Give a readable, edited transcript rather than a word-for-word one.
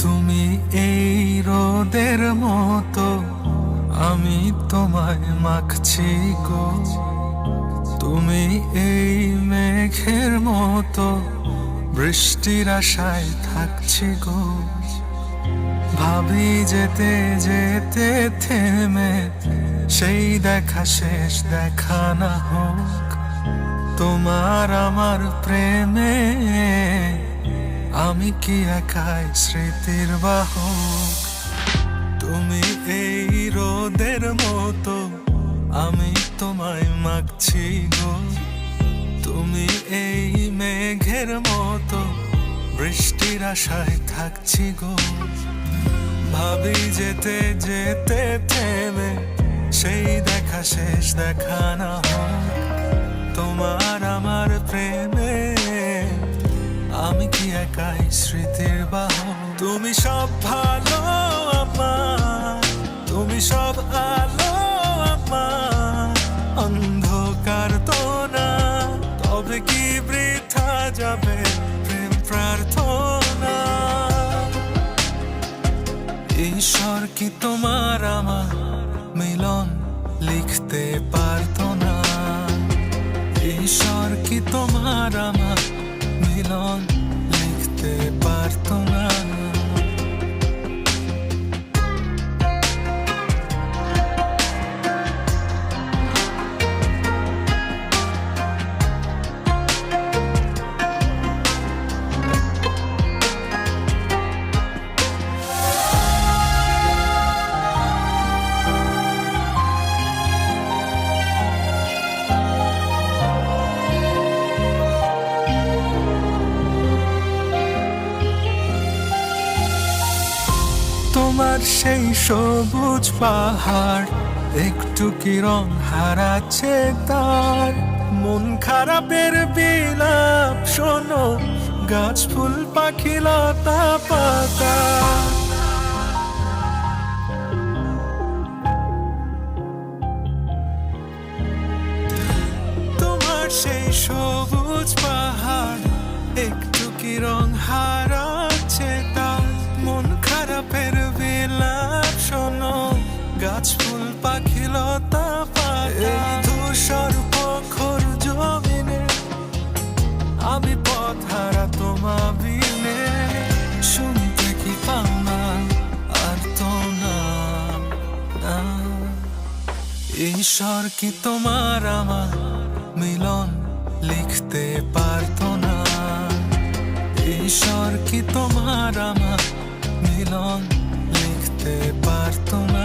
তুমি এই রোদের মতো, আমি তোমায় মাখছি গো। তুমি এই মেঘের মতো, বৃষ্টির আশায় থাকছি গো। ভাবি যেতে যেতে থেমে, সেই দেখা শেষ দেখা না হোক। তোমার আমার প্রেমে আমি কি একাই স্মৃতির বাহক। তুমি এই রোদের মতো, আমি তোমায় মাখছি গো। তুমি এই মেঘের মতো, বৃষ্টির আশায় থাকছি গো। ভাবি যেতে যেতে থেমে, সেই দেখা শেষ দেখা না হোক। তোমার আমার প্রেমে আমি কি একাই স্মৃতির বাহক। তুমি সব ভালো আমার, তুমি সব আলো আমার, অন্ধকার তো না। তবে কি বৃথা যাবে প্রেম প্রার্থনা। ঈশ্বর কি তোমার আমার মিলন লিখতে পারতো না। ঈশ্বর কি তোমার আমার মিলন লিখতে পারতো না। তোমার সেই সবুজ পাহাড় একটু কি রং হারাচ্ছে তার। মন খারাপের বিলাপ শোনো, গাছ ফুল পাখি লতা পাতা। তোমার সেই সবুজ পাহাড় একটু কি রং হারাচ্ছে তার। মন খারাপের বিলাপ শোনো, গাছ ফুল পাখি লতা পাতা। এই ধূসর প্রখর জমিনে আমি পথ হারা তোমা বিনে। শুনতে কি পাও না আর তো না। ঈশ্বর কি তোমার আমার মিলন লিখতে পারতো না। ঈশ্বর কি তোমার আমার মিলন লিখতে পারতো না।